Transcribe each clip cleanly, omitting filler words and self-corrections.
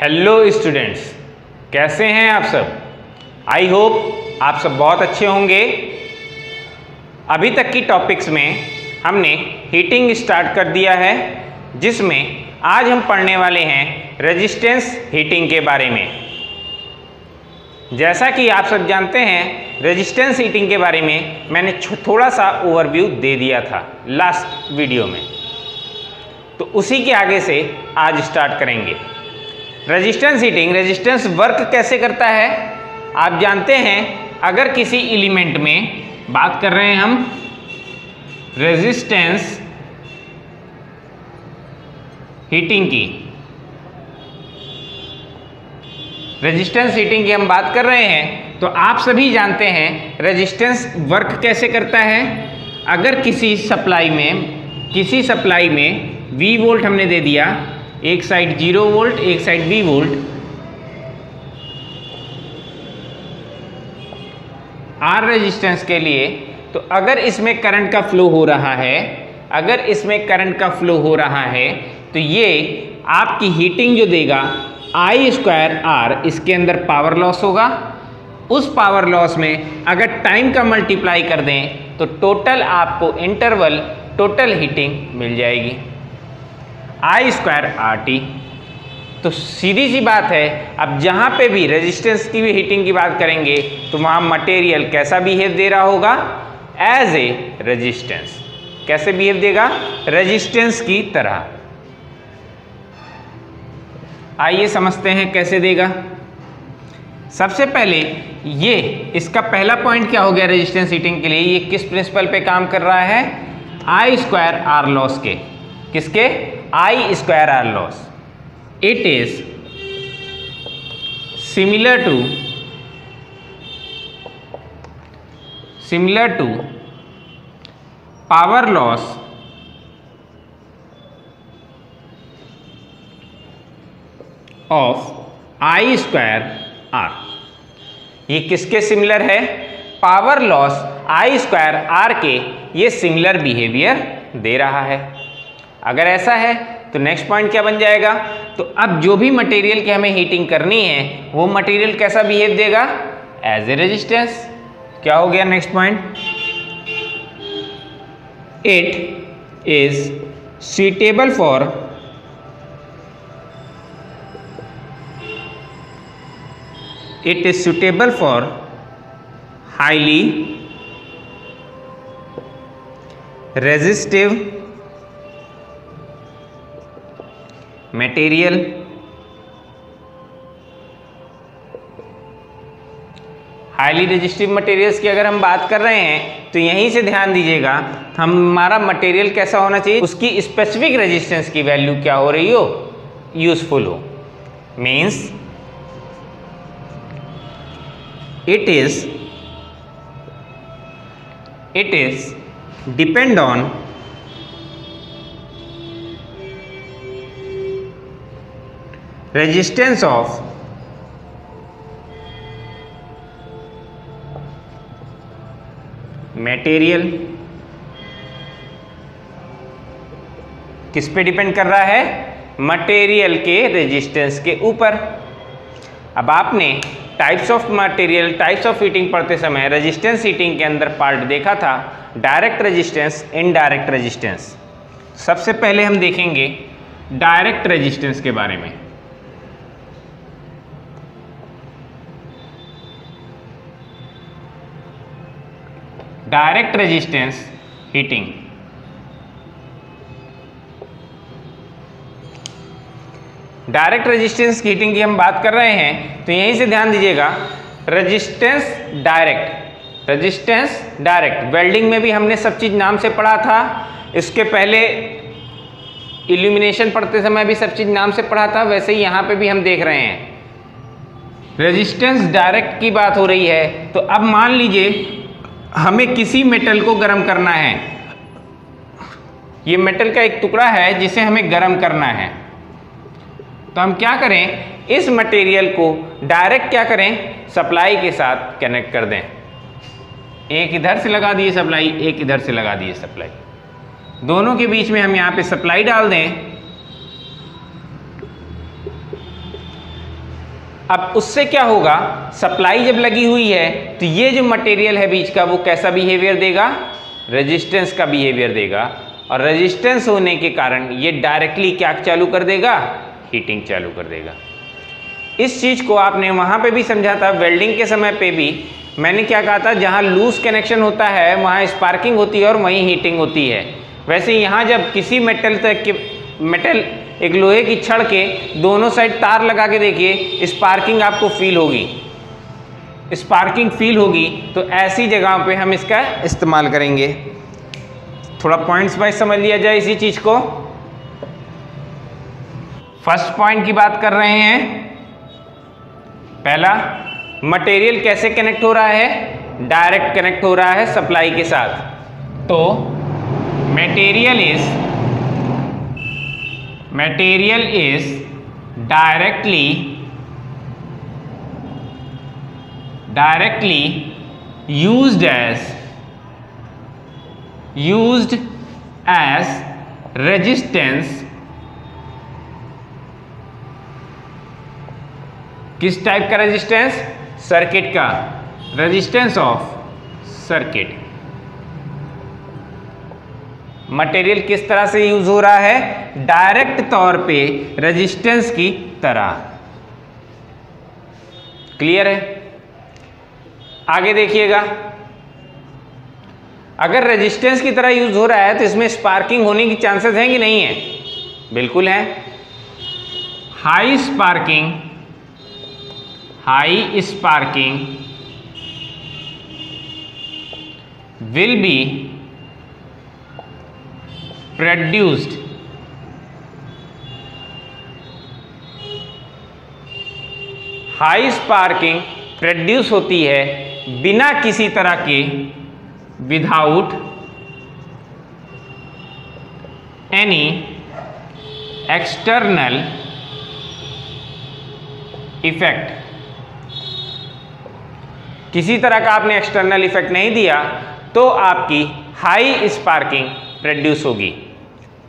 Hello students, कैसे हैं आप सब। आई होप आप सब बहुत अच्छे होंगे। अभी तक की टॉपिक्स में हमने हीटिंग स्टार्ट कर दिया है, जिसमें आज हम पढ़ने वाले हैं रेजिस्टेंस हीटिंग के बारे में। जैसा कि आप सब जानते हैं, रेजिस्टेंस हीटिंग के बारे में मैंने थोड़ा सा ओवरव्यू दे दिया था लास्ट वीडियो में, तो उसी के आगे से आज स्टार्ट करेंगे। रेजिस्टेंस हीटिंग, रेजिस्टेंस वर्क कैसे करता है आप जानते हैं। अगर किसी एलिमेंट में बात कर रहे हैं हम रेजिस्टेंस हीटिंग की, रेजिस्टेंस हीटिंग की हम बात कर रहे हैं, तो आप सभी जानते हैं रेजिस्टेंस वर्क कैसे करता है। अगर किसी सप्लाई में V वोल्ट हमने दे दिया, एक साइड 0 वोल्ट, एक side V volt, R resistance के लिए, तो अगर इसमें करंट का फ्लो हो रहा है, तो ये आपकी हीटिंग जो देगा I²R, इसके अंदर पावर लॉस होगा। उस पावर लॉस में अगर टाइम का मल्टीप्लाई कर दें तो टोटल आपको इंटरवल टोटल हीटिंग मिल जाएगी I²RT। तो सीधी सी बात है, अब जहाँ पे भी रेजिस्टेंस की भी हीटिंग की बात करेंगे तो वहाँ मटेरियल कैसा बिहेव दे रहा होगा, एज ए रेजिस्टेंस। कैसे बिहेव देगा, रेजिस्टेंस की तरह। आइए समझते हैं कैसे देगा। सबसे पहले ये इसका पहला पॉइंट क्या हो गया रेजिस्टेंस हीटिंग के लिए, ये किस प्रिंसिपल पे काम कर रहा है, I²R लॉस के। किसके, I²R loss. It is similar to power loss of I²R। ये किसके सिमिलर है, पावर लॉस I²R के ये सिमिलर बिहेवियर दे रहा है। अगर ऐसा है तो नेक्स्ट पॉइंट क्या बन जाएगा, तो अब जो भी मटेरियल की हमें हीटिंग करनी है वो मटेरियल कैसा बिहेव देगा, एज ए रेजिस्टेंस। क्या हो गया next point, it is suitable for highly resistive material. Highly resistive materials की अगर हम बात कर रहे हैं तो यहीं से ध्यान दीजिएगा, हमारा मटेरियल कैसा होना चाहिए, उसकी स्पेसिफिक रेजिस्टेंस की वैल्यू क्या हो रही हो, यूजफुल हो। Means it is depend on resistance of material। किस पे डिपेंड कर रहा है, मटेरियल के रेजिस्टेंस के ऊपर। अब आपने types of material, types of heating पढ़ते समय रेजिस्टेंस हीटिंग के अंदर पार्ट देखा था, डायरेक्ट रेजिस्टेंस, इनडायरेक्ट रेजिस्टेंस। सबसे पहले हम देखेंगे डायरेक्ट रेजिस्टेंस के बारे में। Direct resistance heating, direct resistance heating की हम बात कर रहे हैं, तो यहीं से ध्यान दीजिएगा, रेजिस्टेंस डायरेक्ट। वेल्डिंग में भी हमने सब चीज नाम से पढ़ा था, इसके पहले इल्यूमिनेशन पढ़ते समय भी सब चीज नाम से पढ़ा था, वैसे ही यहाँ पे भी हम देख रहे हैं। रेजिस्टेंस डायरेक्ट की बात हो रही है, तो अब मान लीजिए हमें किसी मेटल को गर्म करना है। ये मेटल का एक टुकड़ा है जिसे हमें गर्म करना है, तो हम क्या करें, इस मटेरियल को डायरेक्ट क्या करें, सप्लाई के साथ कनेक्ट कर दें। एक इधर से लगा दिए सप्लाई, एक इधर से लगा दिए सप्लाई, दोनों के बीच में हम यहाँ पे सप्लाई डाल दें। अब उससे क्या होगा, सप्लाई जब लगी हुई है तो ये जो मटेरियल है बीच का वो कैसा बिहेवियर देगा, रेजिस्टेंस का बिहेवियर देगा, और रेजिस्टेंस होने के कारण ये डायरेक्टली क्या चालू कर देगा, हीटिंग चालू कर देगा। इस चीज को आपने वहां पे भी समझा था, वेल्डिंग के समय पे भी मैंने क्या कहा था, जहां लूज कनेक्शन होता है वहां स्पार्किंग होती है और वहीं हीटिंग होती है। वैसे यहाँ जब किसी मेटल तक के मेटल एक लोहे की छड़ के दोनों साइड तार लगा के देखिए, स्पार्किंग आपको फील होगी, स्पार्किंग फील होगी। तो ऐसी जगहों पे हम इसका इस्तेमाल करेंगे। थोड़ा पॉइंट्स वाइज समझ लिया जाए इसी चीज को। फर्स्ट पॉइंट की बात कर रहे हैं। पहला, मटेरियल कैसे कनेक्ट हो रहा है, डायरेक्ट कनेक्ट हो रहा है सप्लाई के साथ। तो material is directly used as resistance। किस टाइप का रेजिस्टेंस, सर्किट का, रेजिस्टेंस ऑफ सर्किट। मटेरियल किस तरह से यूज हो रहा है, डायरेक्ट तौर पे रेजिस्टेंस की तरह। क्लियर है? आगे देखिएगा, अगर रेजिस्टेंस की तरह यूज हो रहा है तो इसमें स्पार्किंग होने की चांसेस हैं कि नहीं है, बिल्कुल है। High sparking will be produced high sparking produce होती है बिना किसी तरह के, विदाउट एनी एक्सटर्नल इफेक्ट। किसी तरह का आपने एक्सटर्नल इफेक्ट नहीं दिया तो आपकी हाई स्पार्किंग प्रोड्यूस होगी।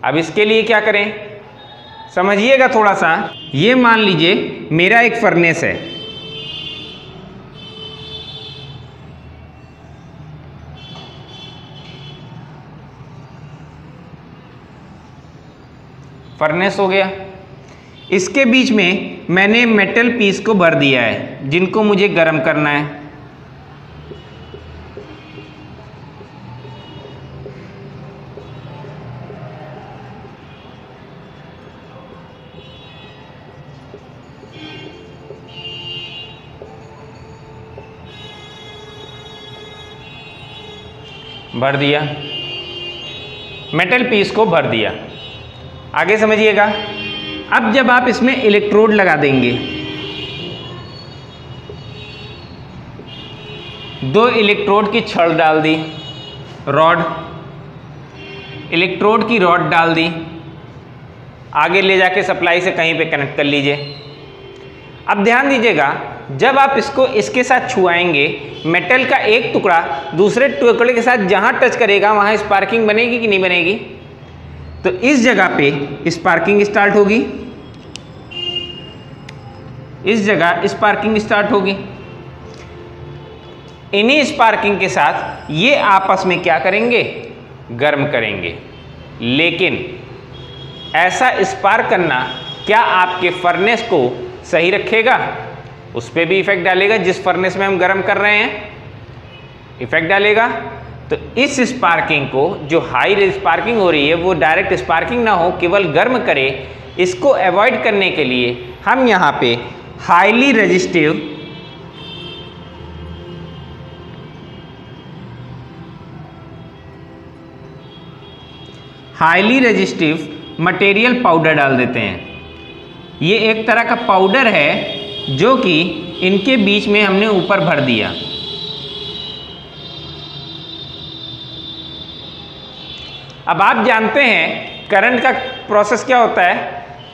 अब इसके लिए क्या करें, समझिएगा थोड़ा सा। ये मान लीजिए मेरा एक फर्नेस है, फर्नेस हो गया, इसके बीच में मैंने मेटल पीस को भर दिया है जिनको मुझे गर्म करना है। भर दिया, मेटल पीस को भर दिया। आगे समझिएगा, अब जब आप इसमें इलेक्ट्रोड लगा देंगे, 2 इलेक्ट्रोड की छड़ डाल दी, रॉड, इलेक्ट्रोड की रॉड डाल दी, आगे ले जाके सप्लाई से कहीं पे कनेक्ट कर लीजिए। अब ध्यान दीजिएगा, जब आप इसको इसके साथ छुआएंगे, मेटल का एक टुकड़ा दूसरे टुकड़े के साथ जहां टच करेगा वहां स्पार्किंग बनेगी कि नहीं बनेगी? तो इस जगह पे स्पार्किंग स्टार्ट होगी, इस जगह स्पार्किंग स्टार्ट होगी। इन्हीं स्पार्किंग के साथ ये आपस में क्या करेंगे, गर्म करेंगे। लेकिन ऐसा स्पार्क करना क्या आपके फर्नेस को सही रखेगा? उस पर भी इफेक्ट डालेगा। जिस फर्नेस में हम गर्म कर रहे हैं इफेक्ट डालेगा। तो इस स्पार्किंग को, जो हाई स्पार्किंग हो रही है वो डायरेक्ट स्पार्किंग ना हो, केवल गर्म करे, इसको अवॉइड करने के लिए हम यहाँ पे हाईली रेजिस्टिव मटेरियल पाउडर डाल देते हैं। ये एक तरह का पाउडर है जो कि इनके बीच में हमने ऊपर भर दिया। अब आप जानते हैं करंट का प्रोसेस क्या होता है।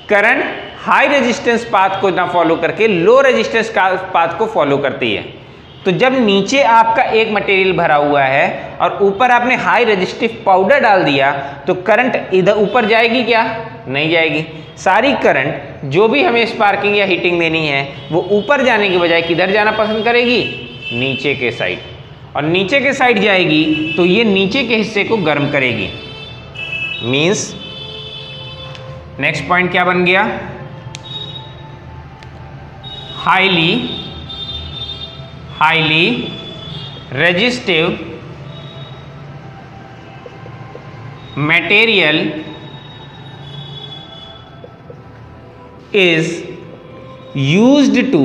करंट हाई रेजिस्टेंस पाथ को ना फॉलो करके लो रेजिस्टेंस पाथ को फॉलो करती है। तो जब नीचे आपका एक मटेरियल भरा हुआ है और ऊपर आपने हाई रेजिस्टिव पाउडर डाल दिया तो करंट इधर ऊपर जाएगी क्या? नहीं जाएगी। सारी करंट जो भी हमें स्पार्किंग या हीटिंग देनी है वो ऊपर जाने के बजाय किधर जाना पसंद करेगी, नीचे के साइड, और नीचे के साइड जाएगी तो ये नीचे के हिस्से को गर्म करेगी। मीन्स नेक्स्ट पॉइंट क्या बन गया, highly resistive material is used to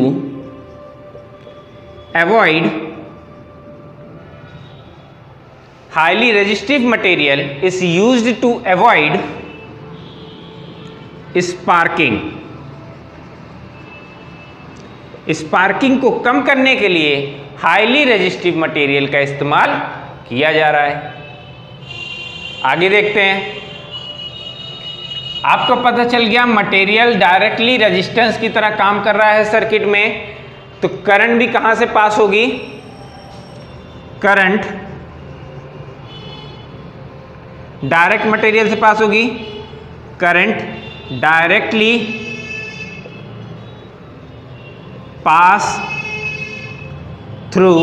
avoid highly resistive material is used to avoid sparking। Sparking को कम करने के लिए हाईली रेजिस्टिव मटेरियल का इस्तेमाल किया जा रहा है। आगे देखते हैं, आपको पता चल गया मटेरियल डायरेक्टली रेजिस्टेंस की तरह काम कर रहा है सर्किट में, तो करंट भी कहां से पास होगी, करंट डायरेक्ट मटेरियल से पास होगी, current directly pass through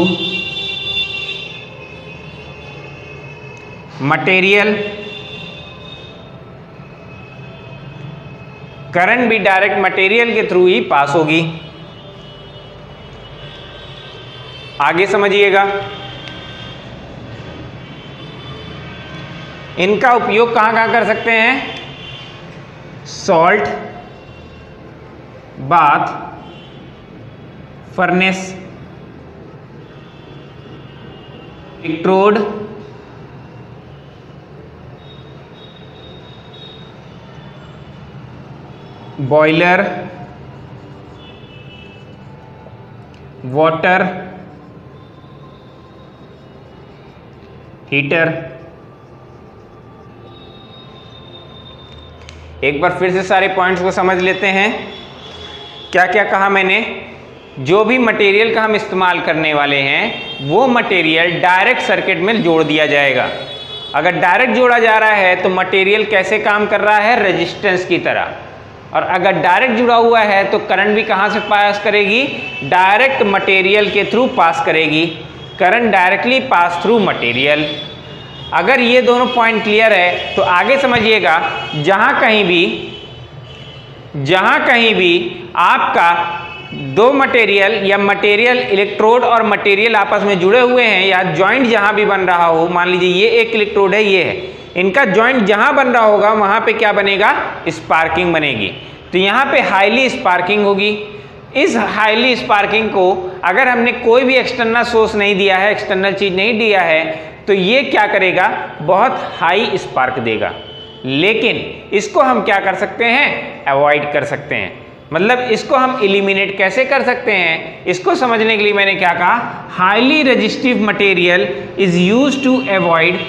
material, current भी डायरेक्ट मटेरियल के थ्रू ही पास होगी। आगे समझिएगा, इनका उपयोग कहां कहां कर सकते हैं, salt bath furnace, electrode, boiler, water heater. एक बार फिर से सारे पॉइंट्स को समझ लेते हैं। क्या क्या कहा मैंने, जो भी मटेरियल का हम इस्तेमाल करने वाले हैं वो मटेरियल डायरेक्ट सर्किट में जोड़ दिया जाएगा। अगर डायरेक्ट जोड़ा जा रहा है तो मटेरियल कैसे काम कर रहा है, रेजिस्टेंस की तरह, और अगर डायरेक्ट जुड़ा हुआ है तो करंट भी कहां से पास करेगी, डायरेक्ट मटेरियल के थ्रू पास करेगी। Current directly pass through material. अगर ये दोनों पॉइंट क्लियर है तो आगे समझिएगा, जहां कहीं भी आपका दो मटेरियल या मटेरियल इलेक्ट्रोड और मटेरियल आपस में जुड़े हुए हैं, या जॉइंट जहां भी बन रहा हो, मान लीजिए ये एक इलेक्ट्रोड है, ये है, इनका जॉइंट जहां बन रहा होगा वहां पे क्या बनेगा, स्पार्किंग बनेगी। तो यहां पे हाईली स्पार्किंग होगी। इस हाईली स्पार्किंग को अगर हमने कोई भी एक्सटर्नल सोर्स नहीं दिया है, एक्सटर्नल चीज नहीं दिया है, तो ये क्या करेगा, बहुत हाई स्पार्क देगा। लेकिन इसको हम क्या कर सकते हैं, अवॉइड कर सकते हैं। मतलब इसको हम इलिमिनेट कैसे कर सकते हैं, इसको समझने के लिए मैंने क्या कहा, highly resistive material is used to avoid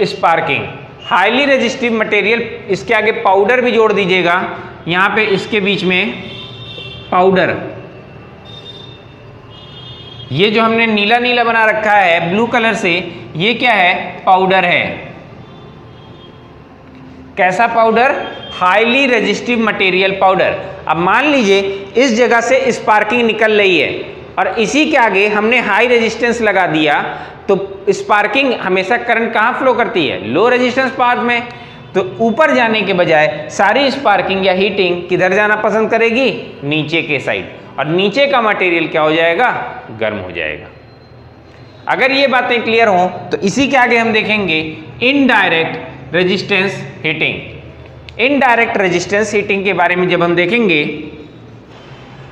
sparking. Highly resistive material, इसके आगे पाउडर भी जोड़ दीजिएगा, यहां पे इसके बीच में पाउडर, ये जो हमने नीला नीला बना रखा है ब्लू कलर से, ये क्या है, पाउडर है। कैसा powder, highly resistive material powder. अब मान लीजिए इस जगह से स्पार्किंग निकल रही है और इसी के आगे हमने हाई रेजिस्टेंस लगा दिया, तो स्पार्किंग हमेशा करंट कहाँ फ्लो करती है, लो रेजिस्टेंस पार्ट में। तो ऊपर जाने के बजाय सारी स्पार्किंग या हीटिंग किधर जाना पसंद करेगी, नीचे के साइड, और नीचे का मटेरियल क्या हो जाएगा, गर्म हो जाएगा। अगर ये बातें क्लियर हों तो इसी के आगे हम देखेंगे indirect resistance heating. Indirect resistance heating के बारे में जब हम देखेंगे,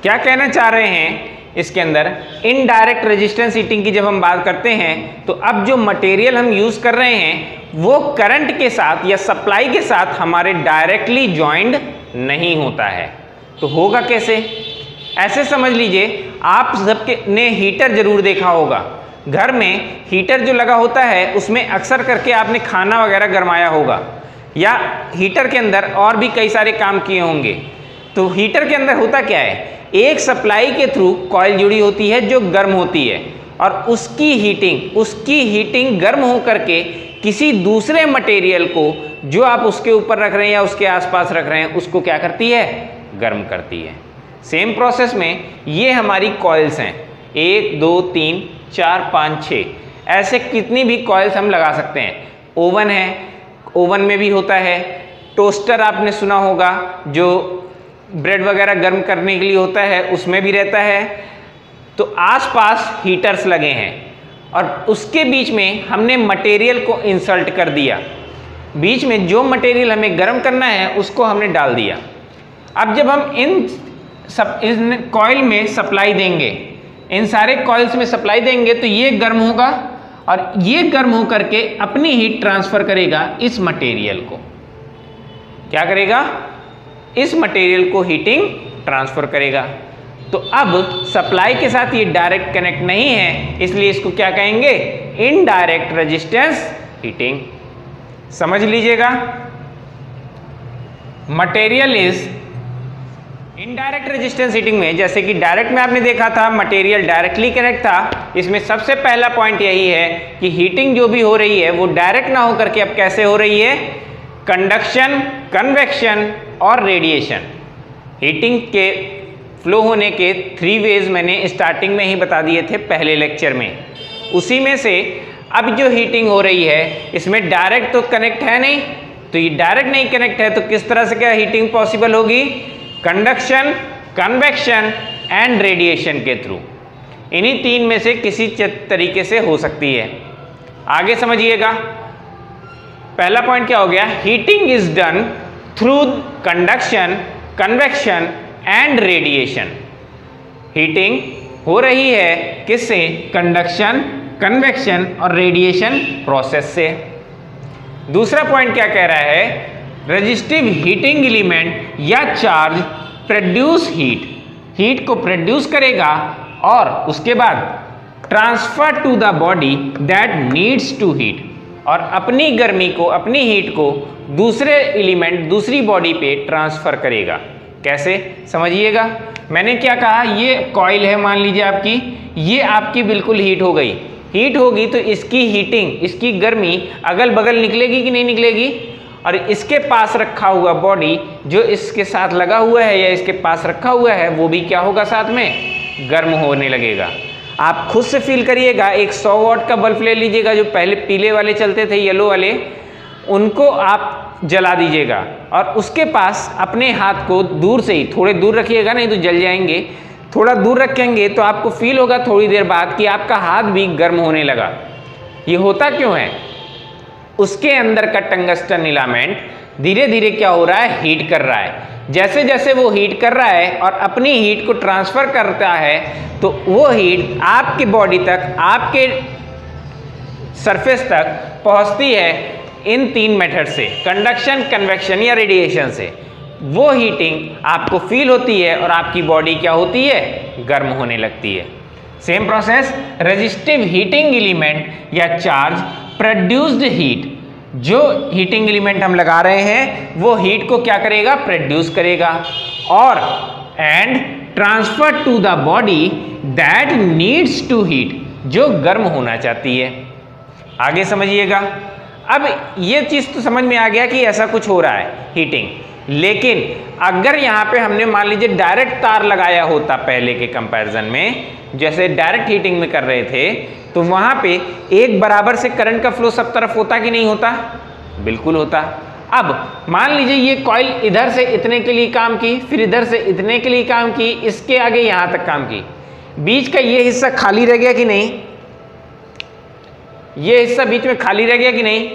क्या कहना चाह रहे हैं इसके अंदर, इनडायरेक्ट रेजिस्टेंस हीटिंग की जब हम बात करते हैं तो अब जो मटेरियल हम यूज कर रहे हैं वो करंट के साथ या सप्लाई के साथ हमारे डायरेक्टली ज्वाइंट नहीं होता है। तो होगा कैसे, ऐसे समझ लीजिए, आप सबके ने हीटर जरूर देखा होगा, घर में हीटर जो लगा होता है उसमें अक्सर करके आपने खाना वगैरह गरमाया होगा, या हीटर के अंदर और भी कई सारे काम किए होंगे। तो हीटर के अंदर होता क्या है, एक सप्लाई के थ्रू कॉइल जुड़ी होती है जो गर्म होती है, और उसकी हीटिंग गर्म होकर के किसी दूसरे मटेरियल को जो आप उसके ऊपर रख रहे हैं या उसके आसपास रख रहे हैं उसको क्या करती है, गर्म करती है। सेम प्रोसेस में ये हमारी कॉइल्स हैं, 1 2 3 4 5 6, ऐसे कितनी भी कॉइल्स हम लगा सकते हैं। ओवन है, ओवन में भी होता है। टोस्टर आपने सुना होगा, जो ब्रेड वगैरह गर्म करने के लिए होता है, उसमें भी रहता है। तो आसपास हीटर्स लगे हैं और उसके बीच में हमने मटेरियल को इंसर्ट कर दिया। बीच में जो मटेरियल हमें गर्म करना है उसको हमने डाल दिया। अब जब हम इन कॉइल में सप्लाई देंगे, इन सारे कॉइल्स में सप्लाई देंगे, तो ये गर्म होगा और ये गर्म होकर के अपनी हीट ट्रांसफर करेगा इस मटेरियल को। क्या करेगा? इस मटेरियल को हीटिंग ट्रांसफर करेगा। तो अब सप्लाई के साथ ये डायरेक्ट कनेक्ट नहीं है, इसलिए इसको क्या कहेंगे? Indirect resistance heating. समझ लीजिएगा, material is indirect resistance heating में, जैसे कि डायरेक्ट में आपने देखा था मटेरियल डायरेक्टली कनेक्ट था, इसमें सबसे पहला पॉइंट यही है कि हीटिंग जो भी हो रही है वो डायरेक्ट ना होकर के अब कैसे हो रही है? कंडक्शन, कन्वेक्शन और रेडिएशन। हीटिंग के फ्लो होने के 3 वेज मैंने स्टार्टिंग में ही बता दिए थे पहले लेक्चर में। उसी में से अब जो हीटिंग हो रही है इसमें डायरेक्ट तो कनेक्ट है नहीं, तो ये डायरेक्ट नहीं कनेक्ट है, तो किस तरह से क्या हीटिंग पॉसिबल होगी? कंडक्शन, कन्वेक्शन एंड रेडिएशन के थ्रू। इन्हीं 3 में से किसी तरीके से हो सकती है। आगे समझिएगा, पहला पॉइंट क्या हो गया? Heating is done through conduction, convection and radiation. Heating हो रही है किससे? कंडक्शन, कन्वेक्शन और रेडिएशन प्रोसेस से। दूसरा पॉइंट क्या कह रहा है? रेजिस्टिव हीटिंग एलिमेंट या चार्ज प्रोड्यूस हीट, हीट को प्रोड्यूस करेगा और उसके बाद transfer to the body that needs to heat, और अपनी गर्मी को, अपनी हीट को दूसरे एलिमेंट, दूसरी बॉडी पे ट्रांसफर करेगा। कैसे? समझिएगा, मैंने क्या कहा? ये कॉइल है, मान लीजिए आपकी, ये आपकी बिल्कुल हीट हो गई। हीट होगी तो इसकी हीटिंग, इसकी गर्मी अगल बगल निकलेगी कि नहीं निकलेगी? और इसके पास रखा हुआ बॉडी जो इसके साथ लगा हुआ है या इसके पास रखा हुआ है, वो भी क्या होगा? साथ में गर्म होने लगेगा। आप खुद से फील करिएगा, एक 100 वॉट का बल्ब ले लीजिएगा, जो पहले पीले वाले चलते थे, येलो वाले, उनको आप जला दीजिएगा और उसके पास अपने हाथ को दूर से ही, थोड़े दूर रखिएगा नहीं तो जल जाएंगे, थोड़ा दूर रखेंगे तो आपको फील होगा थोड़ी देर बाद कि आपका हाथ भी गर्म होने लगा। ये होता क्यों है? उसके अंदर का टंगस्टन फिलामेंट धीरे धीरे क्या हो रहा है? हीट कर रहा है। जैसे जैसे वो हीट कर रहा है और अपनी हीट को ट्रांसफर करता है, तो वो हीट आपके बॉडी तक, आपके सरफेस तक पहुंचती है इन 3 मेथड से, कंडक्शन, कन्वेक्शन या रेडिएशन से। वो हीटिंग आपको फील होती है और आपकी बॉडी क्या होती है? गर्म होने लगती है। Same process, resistive heating element या चार्ज प्रोड्यूस्ड हीट, जो हीटिंग एलिमेंट हम लगा रहे हैं वो हीट को क्या करेगा? प्रोड्यूस करेगा और and transfer to the body that needs to heat, जो गर्म होना चाहती है। आगे समझिएगा, अब ये चीज तो समझ में आ गया कि ऐसा कुछ हो रहा है हीटिंग, लेकिन अगर यहाँ पे हमने मान लीजिए डायरेक्ट तार लगाया होता पहले के कंपैरिजन में, जैसे डायरेक्ट हीटिंग में कर रहे थे, तो वहां पे एक बराबर से करंट का फ्लो सब तरफ होता कि नहीं होता? बिल्कुल होता। अब मान लीजिए ये कॉइल इधर से इतने के लिए काम की, फिर इधर से इतने के लिए काम की, इसके आगे यहां तक काम की, बीच का ये हिस्सा खाली रह गया कि नहीं? ये हिस्सा बीच में खाली रह गया कि नहीं?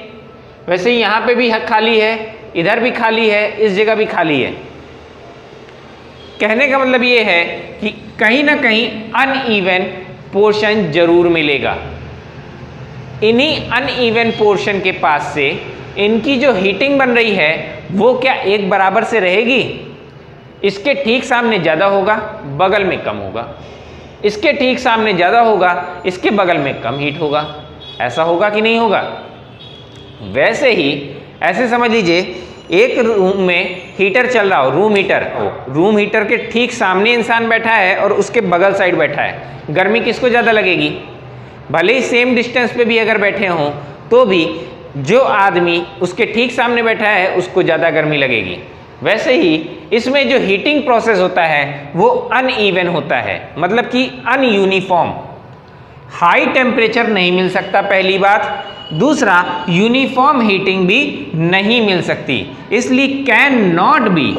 वैसे ही यहां पे भी खाली है, इधर भी खाली है, इस जगह भी खाली है। कहने का मतलब ये है कि कहीं ना कहीं अनइवन पोर्शन जरूर मिलेगा। इन्हीं अनइवन पोर्शन के पास से इनकी जो हीटिंग बन रही है वो क्या एक बराबर से रहेगी? इसके ठीक सामने ज़्यादा होगा, बगल में कम होगा, इसके ठीक सामने ज़्यादा होगा, इसके बगल में कम हीट होगा। ऐसा होगा कि नहीं होगा? वैसे ही ऐसे समझ लीजिए एक रूम में हीटर चल रहा हो, रूम हीटर हो, रूम हीटर के ठीक सामने इंसान बैठा है और उसके बगल साइड बैठा है, गर्मी किसको ज़्यादा लगेगी? भले ही सेम डिस्टेंस पे भी अगर बैठे हों तो भी जो आदमी उसके ठीक सामने बैठा है उसको ज़्यादा गर्मी लगेगी। वैसे ही इसमें जो हीटिंग प्रोसेस होता है वो अनइवन होता है, मतलब कि अनयूनिफॉर्म। हाई टेम्परेचर नहीं मिल सकता पहली बात, दूसरा यूनिफॉर्म हीटिंग भी नहीं मिल सकती, इसलिए can not be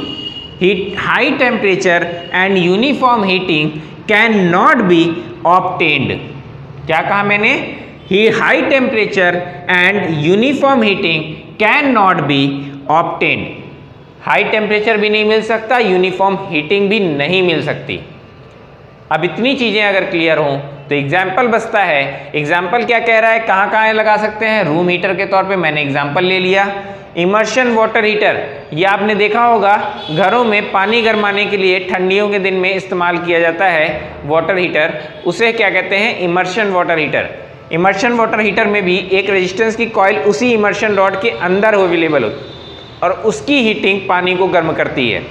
high temperature and uniform heating can not be obtained. क्या कहा मैंने? High temperature and uniform heating can not be obtained. High temperature भी नहीं मिल सकता, यूनिफॉर्म हीटिंग भी नहीं मिल सकती। अब इतनी चीजें अगर क्लियर हों तो एग्जाम्पल बचता है। एग्जाम्पल क्या कह रहा है, कहाँ कहाँ लगा सकते हैं? रूम हीटर के तौर पे मैंने एग्जाम्पल ले लिया। इमर्शन वाटर हीटर, ये आपने देखा होगा घरों में पानी गर्माने के लिए ठंडियों के दिन में इस्तेमाल किया जाता है वाटर हीटर, उसे क्या कहते हैं? Immersion water heater. Immersion water heater में भी एक रेजिस्टेंस की कॉइल उसी इमर्शन रॉड के अंदर अवेलेबल होती है और उसकी हीटिंग पानी को गर्म करती है।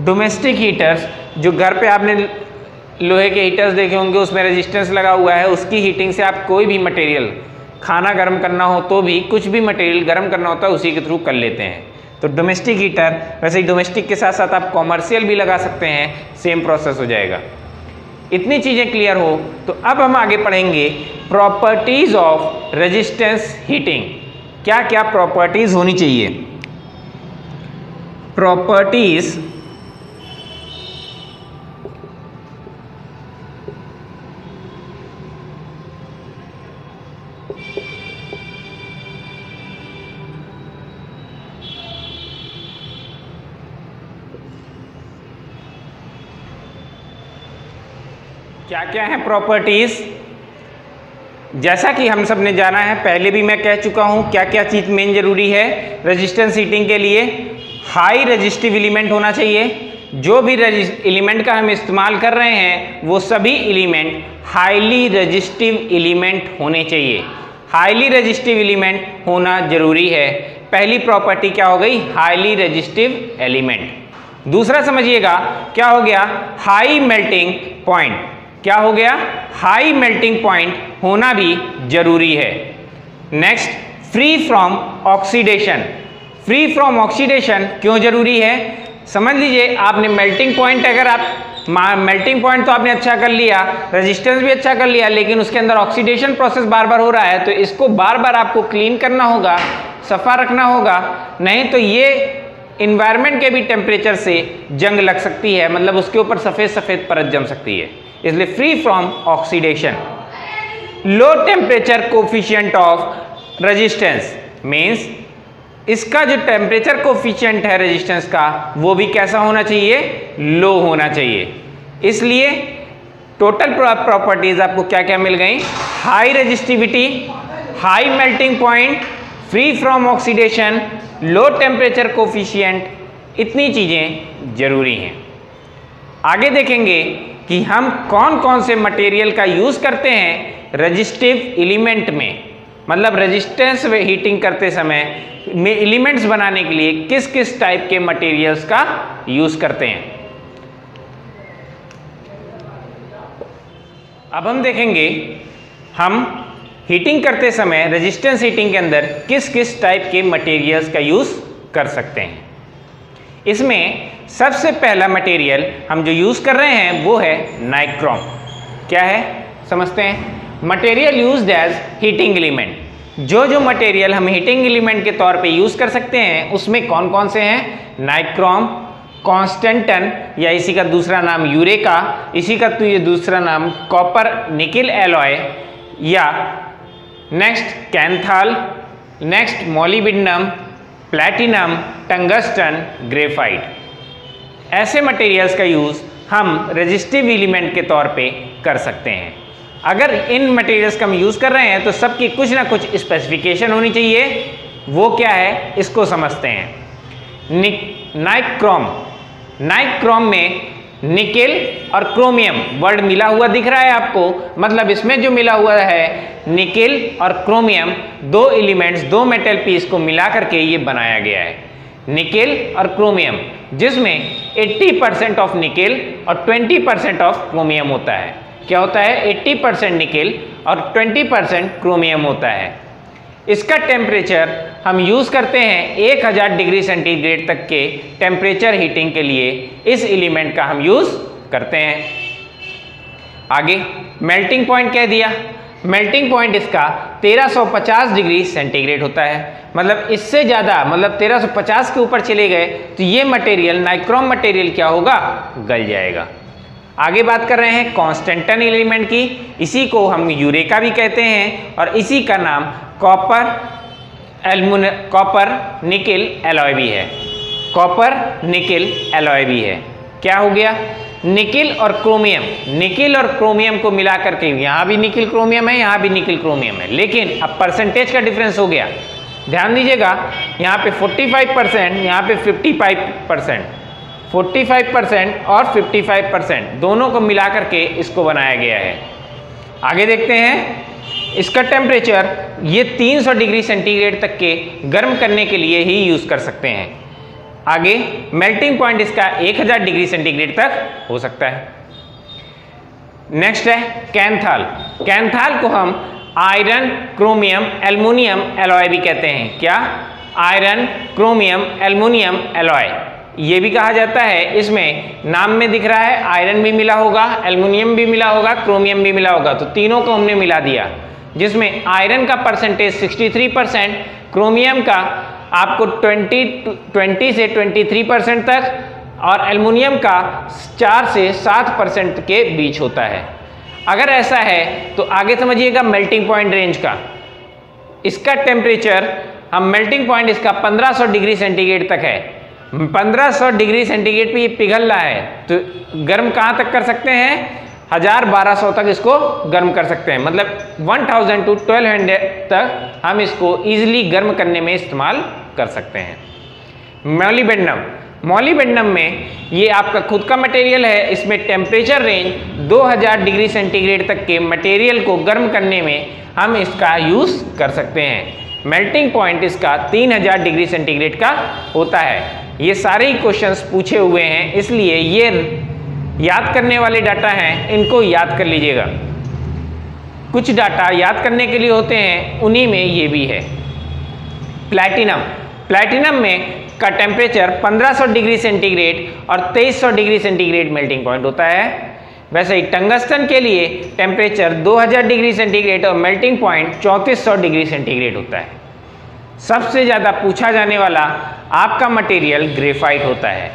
डोमेस्टिक हीटर्स, जो घर पे आपने लोहे के हीटर्स देखे होंगे उसमें रेजिस्टेंस लगा हुआ है, उसकी हीटिंग से आप कोई भी मटेरियल, खाना गर्म करना हो तो भी कुछ भी मटेरियल गर्म करना होता है उसी के थ्रू कर लेते हैं। तो डोमेस्टिक हीटर, वैसे ही डोमेस्टिक के साथ साथ आप कॉमर्शियल भी लगा सकते हैं, सेम प्रोसेस हो जाएगा। इतनी चीज़ें क्लियर हो तो अब हम आगे पढ़ेंगे प्रॉपर्टीज ऑफ रेजिस्टेंस हीटिंग। क्या क्या प्रॉपर्टीज होनी चाहिए? प्रॉपर्टीज क्या क्या है प्रॉपर्टीज? जैसा कि हम सब ने जाना है, पहले भी मैं कह चुका हूं क्या क्या चीज मेन जरूरी है रेजिस्टेंस हीटिंग के लिए। हाई रेजिस्टिव एलिमेंट होना चाहिए। जो भी एलिमेंट का हम इस्तेमाल कर रहे हैं वो सभी एलिमेंट हाईली रेजिस्टिव एलिमेंट होने चाहिए। हाईली रेजिस्टिव एलिमेंट होना जरूरी है। पहली प्रॉपर्टी क्या हो गई? Highly resistive element. दूसरा समझिएगा क्या हो गया? High melting point. क्या हो गया? हाई मेल्टिंग पॉइंट होना भी जरूरी है। Next, free from oxidation. Free from oxidation क्यों जरूरी है? समझ लीजिए आपने मेल्टिंग पॉइंट, अगर आप मेल्टिंग पॉइंट तो आपने अच्छा कर लिया, रेजिस्टेंस भी अच्छा कर लिया, लेकिन उसके अंदर ऑक्सीडेशन प्रोसेस बार बार हो रहा है तो इसको बार बार आपको क्लीन करना होगा, सफा रखना होगा, नहीं तो ये इन्वायरमेंट के भी टेम्परेचर से जंग लग सकती है, मतलब उसके ऊपर सफेद सफेद परत जम सकती है। इसलिए free from oxidation. Low temperature coefficient of resistance means इसका जो टेम्परेचर कोफिशिएंट है रेजिस्टेंस का वो भी कैसा होना चाहिए? लो होना चाहिए। इसलिए टोटल प्रॉपर्टीज आपको क्या क्या मिल गई? High resistivity, high melting point, free from oxidation, low temperature coefficient, इतनी चीजें जरूरी हैं। आगे देखेंगे कि हम कौन कौन से मटेरियल का यूज करते हैं रेजिस्टिव एलिमेंट में, मतलब रेजिस्टेंस व हीटिंग करते समय में एलिमेंट्स बनाने के लिए किस किस टाइप के मटेरियल्स का यूज करते हैं। अब हम देखेंगे हम हीटिंग करते समय रेजिस्टेंस हीटिंग के अंदर किस किस टाइप के मटेरियल्स का यूज कर सकते हैं। इसमें सबसे पहला मटेरियल हम जो यूज कर रहे हैं वो है नाइक्रोम। क्या है समझते हैं? Material used as heating element. जो मटेरियल हम हीटिंग एलिमेंट के तौर पे यूज कर सकते हैं उसमें कौन कौन से हैं? नाइक्रोम, कॉन्स्टेंटन या इसी का दूसरा नाम यूरेका, इसी का तो ये दूसरा नाम कॉपर निकिल एलॉय, या next Kanthal, next molybdenum, platinum, tungsten, graphite. ऐसे मटेरियल्स का यूज हम रेजिस्टिव एलिमेंट के तौर पे कर सकते हैं। अगर इन मटेरियल्स का हम यूज कर रहे हैं तो सबकी कुछ ना कुछ स्पेसिफिकेशन होनी चाहिए। वो क्या है इसको समझते हैं। नाइक्रोम, नाइक्रोम में निकेल और क्रोमियम वर्ड मिला हुआ दिख रहा है आपको, मतलब इसमें जो मिला हुआ है निकेल और क्रोमियम, दो एलिमेंट्स, दो मेटल पीस को मिला करके ये बनाया गया है निकेल और क्रोमियम, जिसमें 80% ऑफ निकेल और 20% ऑफ क्रोमियम होता है। क्या होता है? 80% निकेल और 20% क्रोमियम होता है। इसका टेम्परेचर हम यूज करते हैं 1000 डिग्री सेंटीग्रेड तक के टेम्परेचर हीटिंग के लिए इस एलिमेंट का हम यूज करते हैं। आगे मेल्टिंग पॉइंट कह दिया, मेल्टिंग पॉइंट इसका 1350 डिग्री सेंटीग्रेड होता है। मतलब इससे ज़्यादा, मतलब 1350 के ऊपर चले गए तो ये मटेरियल, नाइक्रोम मटेरियल क्या होगा, गल जाएगा। आगे बात कर रहे हैं कांस्टेंटन एलिमेंट की, इसी को हम यूरेका भी कहते हैं और इसी का नाम कॉपर निकिल एलॉय भी है। कॉपर निकिल एलॉय भी है। क्या हो गया, निकिल और क्रोमियम, निकिल और क्रोमियम को मिला करके यहाँ भी निकिल क्रोमियम है, यहाँ भी निकिल क्रोमियम है, लेकिन अब परसेंटेज का डिफरेंस हो गया। ध्यान दीजिएगा, यहाँ पे 45%, यहाँ पे 55%, 45% और 55% दोनों को मिला करके इसको बनाया गया है। आगे देखते हैं, इसका टेम्परेचर ये 300 डिग्री सेंटीग्रेड तक के गर्म करने के लिए ही यूज कर सकते हैं। आगे मेल्टिंग पॉइंट इसका 1000 डिग्री सेंटीग्रेड तक हो सकता है। नेक्स्ट है कैंथाल। कैंथाल को हम आयरन क्रोमियम एल्युमिनियम एलॉय भी कहते हैं। क्या, आयरन क्रोमियम एल्युमिनियम एलॉय ये भी कहा जाता है। इसमें नाम में दिख रहा है आयरन भी मिला होगा, एल्युमिनियम भी मिला होगा, क्रोमियम भी मिला होगा, तो तीनों को हमने मिला दिया, जिसमें आयरन का परसेंटेज 63%, क्रोमियम का आपको 20 से 23% तक और एल्युमिनियम का 4 से 7% के बीच होता है। अगर ऐसा है तो आगे समझिएगा मेल्टिंग पॉइंट रेंज का। इसका टेम्परेचर हम मेल्टिंग पॉइंट इसका 1500 डिग्री सेंटीग्रेड तक है। 1500 डिग्री सेंटीग्रेड पे ये पिघल रहा है तो गर्म कहाँ तक कर सकते हैं, 1200 तक इसको गर्म कर सकते हैं। मतलब 1000 to 1200 तक हम इसको इजीली गर्म करने में इस्तेमाल कर सकते हैं। मॉलिबेडनम, मॉलिबेडनम में ये आपका खुद का मटेरियल है। इसमें टेम्परेचर रेंज 2000 डिग्री सेंटीग्रेड तक के मटेरियल को गर्म करने में हम इसका यूज कर सकते हैं। मेल्टिंग पॉइंट इसका 3000 डिग्री सेंटीग्रेड का होता है। ये सारे ही क्वेश्चंस पूछे हुए हैं, इसलिए ये याद करने वाले डाटा हैं, इनको याद कर लीजिएगा। कुछ डाटा याद करने के लिए होते हैं, उन्हीं में ये भी है। प्लैटिनम, प्लैटिनम में का टेम्परेचर 1500 डिग्री सेंटीग्रेड और 2300 डिग्री सेंटीग्रेड मेल्टिंग पॉइंट होता है। वैसे ही टंगस्टन के लिए टेम्परेचर 2000 डिग्री सेंटीग्रेड और मेल्टिंग पॉइंट 3400 डिग्री सेंटीग्रेड होता है। सबसे ज़्यादा पूछा जाने वाला आपका मटेरियल ग्रेफाइट होता है।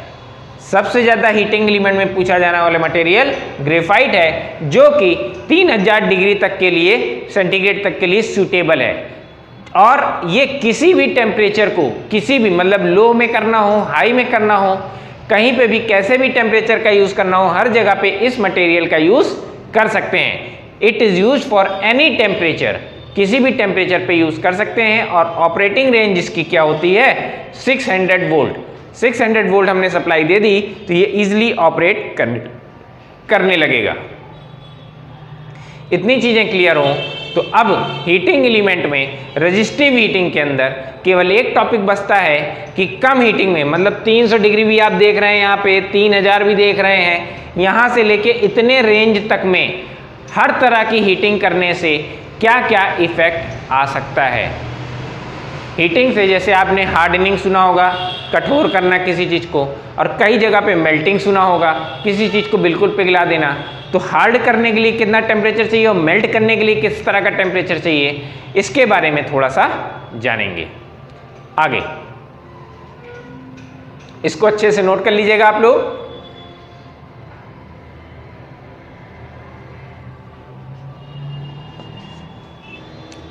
सबसे ज़्यादा हीटिंग एलिमेंट में पूछा जाने वाला मटेरियल ग्रेफाइट है, जो कि 3000 डिग्री तक के लिए सेंटीग्रेड तक के लिए सूटेबल है। और ये किसी भी टेम्परेचर को, किसी भी मतलब लो में करना हो, हाई में करना हो, कहीं पे भी कैसे भी टेम्परेचर का यूज़ करना हो, हर जगह पे इस मटेरियल का यूज़ कर सकते हैं। It is use for any temperature, किसी भी टेम्परेचर पे यूज़ कर सकते हैं। और ऑपरेटिंग रेंज इसकी क्या होती है, 600 वोल्ट। 600 वोल्ट हमने सप्लाई दे दी तो ये इजीली ऑपरेट करने लगेगा। इतनी चीज़ें क्लियर हों तो अब हीटिंग एलिमेंट में रेजिस्टिव हीटिंग के अंदर केवल एक टॉपिक बचता है कि कम हीटिंग में, मतलब 300 डिग्री भी आप देख रहे हैं, यहाँ पे 3000 भी देख रहे हैं, यहाँ से लेके इतने रेंज तक में हर तरह की हीटिंग करने से क्या क्या इफेक्ट आ सकता है। हीटिंग से जैसे आपने हार्डनिंग सुना होगा, कठोर करना किसी चीज़ को, और कई जगह पे मेल्टिंग सुना होगा, किसी चीज़ को बिल्कुल पिघला देना। तो हार्ड करने के लिए कितना टेम्परेचर चाहिए और मेल्ट करने के लिए किस तरह का टेम्परेचर चाहिए, इसके बारे में थोड़ा सा जानेंगे आगे। इसको अच्छे से नोट कर लीजिएगा आप लोग।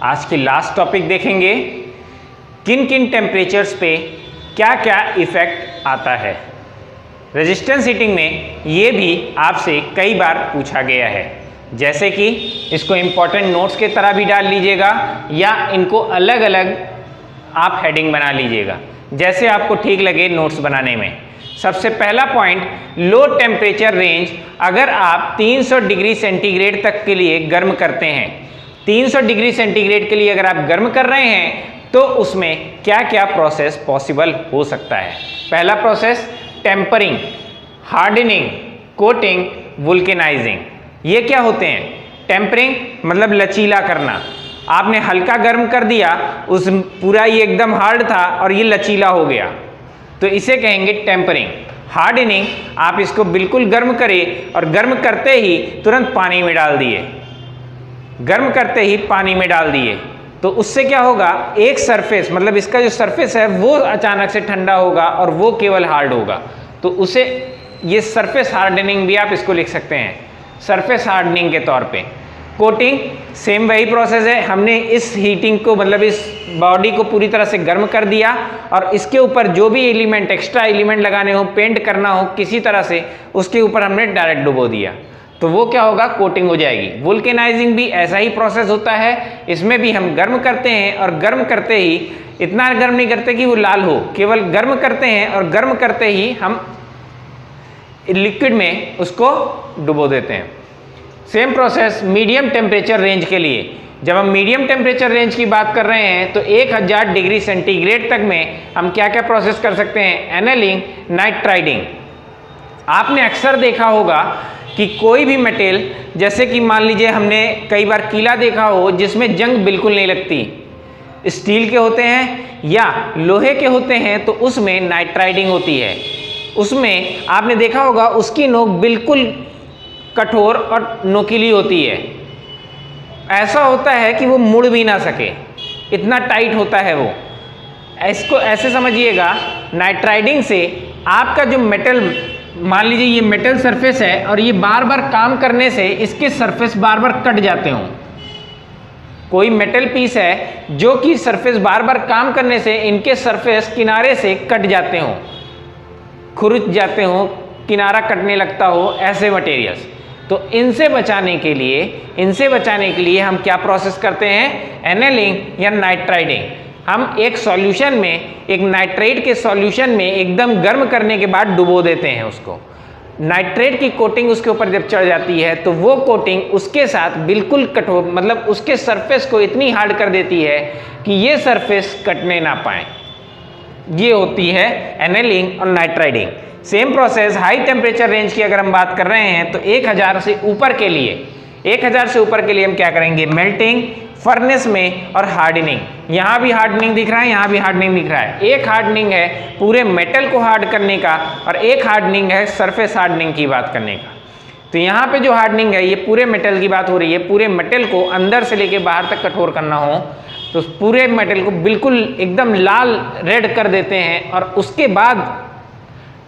आज की लास्ट टॉपिक देखेंगे, किन किन टेम्परेचर्स पे क्या क्या इफेक्ट आता है। रेजिस्टेंस हीटिंग में ये भी आपसे कई बार पूछा गया है, जैसे कि इसको इम्पोर्टेंट नोट्स के तरह भी डाल लीजिएगा या इनको अलग अलग आप हेडिंग बना लीजिएगा, जैसे आपको ठीक लगे नोट्स बनाने में। सबसे पहला पॉइंट, लो टेम्परेचर रेंज। अगर आप 300 डिग्री सेंटीग्रेड तक के लिए गर्म करते हैं, 300 डिग्री सेंटीग्रेड के लिए अगर आप गर्म कर रहे हैं तो उसमें क्या क्या प्रोसेस पॉसिबल हो सकता है। पहला प्रोसेस टेम्परिंग, हार्डनिंग, कोटिंग, वुल्केनाइजिंग। ये क्या होते हैं? टेम्परिंग मतलब लचीला करना, आपने हल्का गर्म कर दिया, उस पूरा ये एकदम हार्ड था और ये लचीला हो गया, तो इसे कहेंगे टेम्परिंग। हार्डनिंग, आप इसको बिल्कुल गर्म करें और गर्म करते ही तुरंत पानी में डाल दिए, गर्म करते ही पानी में डाल दिए, तो उससे क्या होगा, एक सरफेस मतलब इसका जो सरफेस है वो अचानक से ठंडा होगा और वो केवल हार्ड होगा, तो उसे ये सरफेस हार्डनिंग भी आप इसको लिख सकते हैं, सरफेस हार्डनिंग के तौर पे। कोटिंग, सेम वही प्रोसेस है, हमने इस हीटिंग को मतलब इस बॉडी को पूरी तरह से गर्म कर दिया और इसके ऊपर जो भी एलिमेंट, एक्स्ट्रा एलिमेंट लगाने हो, पेंट करना हो किसी तरह से, उसके ऊपर हमने डायरेक्ट डुबो दिया, तो वो क्या होगा, कोटिंग हो जाएगी। वुल्केनाइजिंग भी ऐसा ही प्रोसेस होता है, इसमें भी हम गर्म करते हैं और गर्म करते ही, इतना गर्म नहीं करते कि वो लाल हो, केवल गर्म करते हैं और गर्म करते ही हम लिक्विड में उसको डुबो देते हैं। Same process medium temperature range के लिए। जब हम मीडियम टेम्परेचर रेंज की बात कर रहे हैं तो 1000 डिग्री सेंटीग्रेड तक में हम क्या क्या प्रोसेस कर सकते हैं, एनेलिंग, नाइट्राइडिंग। आपने अक्सर देखा होगा कि कोई भी मेटेरियल, जैसे कि मान लीजिए हमने कई बार कीला देखा हो जिसमें जंग बिल्कुल नहीं लगती, स्टील के होते हैं या लोहे के होते हैं, तो उसमें नाइट्राइडिंग होती है। उसमें आपने देखा होगा उसकी नोक बिल्कुल कठोर और नोकीली होती है, ऐसा होता है कि वो मुड़ भी ना सके, इतना टाइट होता है वो। इसको ऐसे समझिएगा, नाइट्राइडिंग से आपका जो मेटल, मान लीजिए ये मेटल सरफेस है और ये बार बार काम करने से इसके सरफेस बार बार कट जाते हों। कोई मेटल पीस है जो कि सरफेस बार बार काम करने से इनके सरफेस किनारे से कट जाते हों, खुरुच जाते हों, किनारा कटने लगता हो, ऐसे मटेरियल्स। तो इनसे बचाने के लिए हम क्या प्रोसेस करते हैं, एनेलिंग या नाइट्राइडिंग। हम एक सॉल्यूशन में, एक नाइट्रेट के सॉल्यूशन में एकदम गर्म करने के बाद डुबो देते हैं उसको। नाइट्रेट की कोटिंग उसके ऊपर जब चढ़ जाती है तो वो कोटिंग उसके साथ बिल्कुल कठोर, मतलब उसके सरफेस को इतनी हार्ड कर देती है कि ये सरफेस कटने ना पाए। ये होती है एनेलिंग और nitriding. Same process high temperature range की अगर हम बात कर रहे हैं तो 1000 से ऊपर के लिए, 1000 से ऊपर के लिए हम क्या करेंगे, मेल्टिंग, फर्नेस में और हार्डनिंग। यहाँ भी हार्डनिंग दिख रहा है, यहाँ भी हार्डनिंग दिख रहा है। एक हार्डनिंग है पूरे मेटल को हार्ड करने का और एक हार्डनिंग है सरफेस हार्डनिंग की बात करने का। तो यहाँ पे जो हार्डनिंग है ये पूरे मेटल की बात हो रही है, पूरे मेटल को अंदर से लेके बाहर तक कठोर करना हो तो पूरे मेटल को बिल्कुल एकदम लाल रेड कर देते हैं और उसके बाद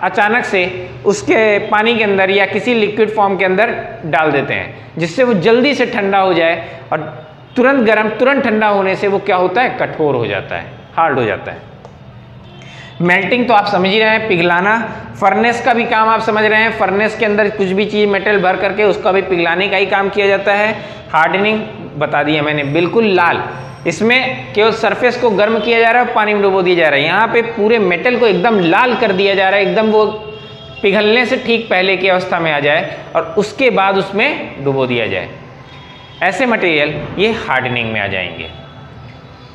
अचानक से उसके पानी के अंदर या किसी लिक्विड फॉर्म के अंदर डाल देते हैं, जिससे वो जल्दी से ठंडा हो जाए और तुरंत गर्म, तुरंत ठंडा होने से वो क्या होता है, कठोर हो जाता है, हार्ड हो जाता है। मेल्टिंग तो आप समझ ही रहे हैं, पिघलाना। फर्नेस का भी काम आप समझ रहे हैं, फर्नेस के अंदर कुछ भी चीज़ मेटल भर करके उसका भी पिघलाने का ही काम किया जाता है। हार्डनिंग बता दिया मैंने, बिल्कुल लाल, इसमें केवल सरफेस को गर्म किया जा रहा है, पानी में डुबो दिया जा रहा है। यहाँ पे पूरे मेटल को एकदम लाल कर दिया जा रहा है, एकदम वो पिघलने से ठीक पहले की अवस्था में आ जाए और उसके बाद उसमें डुबो दिया जाए। ऐसे मटेरियल ये हार्डनिंग में आ जाएंगे।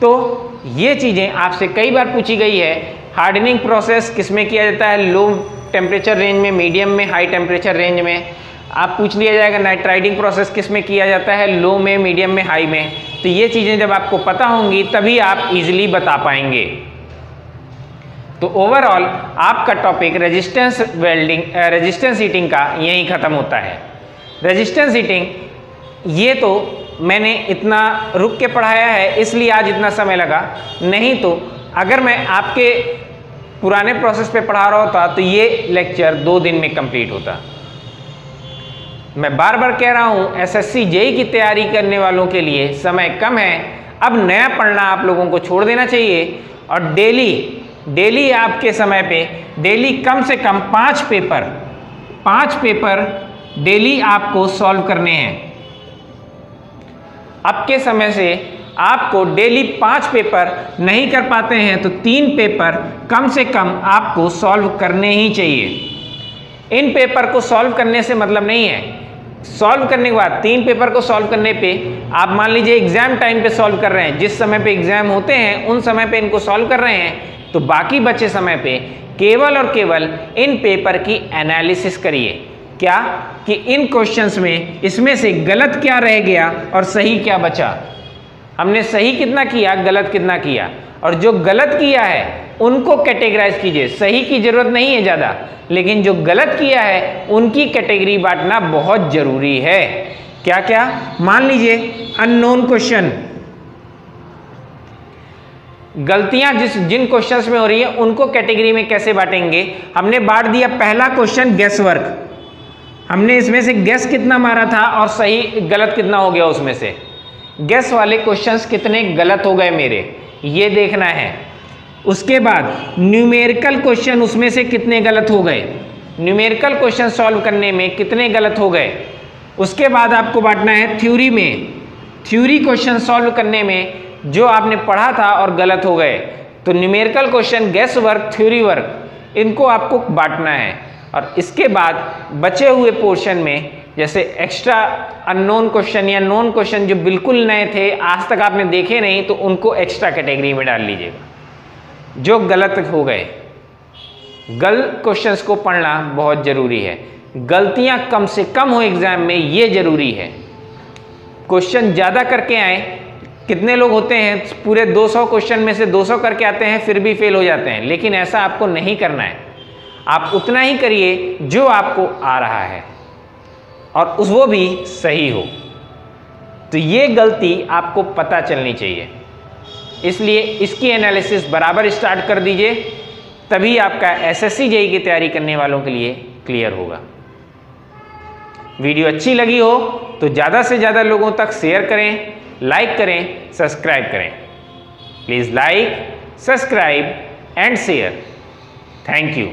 तो ये चीज़ें आपसे कई बार पूछी गई है। हार्डनिंग प्रोसेस किस में किया जाता है, लो टेम्परेचर रेंज में, मीडियम में, हाई टेम्परेचर रेंज में। आप पूछ लिया जाएगा नाइट्राइडिंग प्रोसेस किस में किया जाता है, लो में, मीडियम में, हाई में। तो ये चीज़ें जब आपको पता होंगी तभी आप इजीली बता पाएंगे। तो ओवरऑल आपका topic resistance welding, resistance heating का यहीं ख़त्म होता है। रेजिस्टेंस हीटिंग ये तो मैंने इतना रुक के पढ़ाया है इसलिए आज इतना समय लगा, नहीं तो अगर मैं आपके पुराने प्रोसेस पे पढ़ा रहा होता तो ये लेक्चर 2 दिन में कंप्लीट होता। मैं बार बार कह रहा हूँ एसएससी जेईई की तैयारी करने वालों के लिए समय कम है। अब नया पढ़ना आप लोगों को छोड़ देना चाहिए और डेली आपके समय पे डेली कम से कम 5 पेपर डेली आपको सॉल्व करने हैं। अब के समय से आपको डेली 5 पेपर नहीं कर पाते हैं तो 3 पेपर कम से कम आपको सॉल्व करने ही चाहिए। इन पेपर को सॉल्व करने से मतलब नहीं है, सॉल्व करने के बाद 3 पेपर को सॉल्व करने पे आप मान लीजिए एग्जाम टाइम पे सॉल्व कर रहे हैं, जिस समय पे एग्जाम होते हैं उन समय पे इनको सॉल्व कर रहे हैं, तो बाकी बचे समय पे केवल और केवल इन पेपर की एनालिसिस करिए। क्या कि इन क्वेश्चंस में इसमें से गलत क्या रह गया और सही क्या बचा। हमने सही कितना किया, गलत कितना किया, और जो गलत किया है उनको कैटेगराइज कीजिए। सही की जरूरत नहीं है ज़्यादा, लेकिन जो गलत किया है उनकी कैटेगरी बांटना बहुत जरूरी है। क्या क्या? मान लीजिए अननोन क्वेश्चन, गलतियां जिन क्वेश्चंस में हो रही है उनको कैटेगरी में कैसे बांटेंगे। हमने बांट दिया पहला क्वेश्चन गेस वर्क, हमने इसमें से गेस कितना मारा था और सही गलत कितना हो गया, उसमें से गेस वाले क्वेश्चंस कितने गलत हो गए मेरे, ये देखना है। उसके बाद न्यूमेरिकल क्वेश्चन, उसमें से कितने गलत हो गए, न्यूमेरिकल क्वेश्चन सॉल्व करने में कितने गलत हो गए। उसके बाद आपको बांटना है थ्योरी में, थ्योरी क्वेश्चन सॉल्व करने में जो आपने पढ़ा था और गलत हो गए, तो numerical question, guess work, theory work, इनको आपको बांटना है। और इसके बाद बचे हुए पोर्शन में जैसे एक्स्ट्रा अननोन क्वेश्चन या नोन क्वेश्चन जो बिल्कुल नए थे, आज तक आपने देखे नहीं, तो उनको एक्स्ट्रा कैटेगरी में डाल लीजिएगा जो गलत हो गए। गलत क्वेश्चंस को पढ़ना बहुत जरूरी है, गलतियां कम से कम हो एग्जाम में, ये जरूरी है। क्वेश्चन ज़्यादा करके आए, कितने लोग होते हैं पूरे 200 क्वेश्चन में से 200 करके आते हैं फिर भी फेल हो जाते हैं, लेकिन ऐसा आपको नहीं करना है। आप उतना ही करिए जो आपको आ रहा है और वो भी सही हो। तो ये गलती आपको पता चलनी चाहिए, इसलिए इसकी एनालिसिस बराबर स्टार्ट कर दीजिए, तभी आपका एसएससी जेईई की तैयारी करने वालों के लिए क्लियर होगा। वीडियो अच्छी लगी हो तो ज़्यादा से ज़्यादा लोगों तक शेयर करें, लाइक करें, सब्सक्राइब करें। Please like, subscribe and share. Thank you.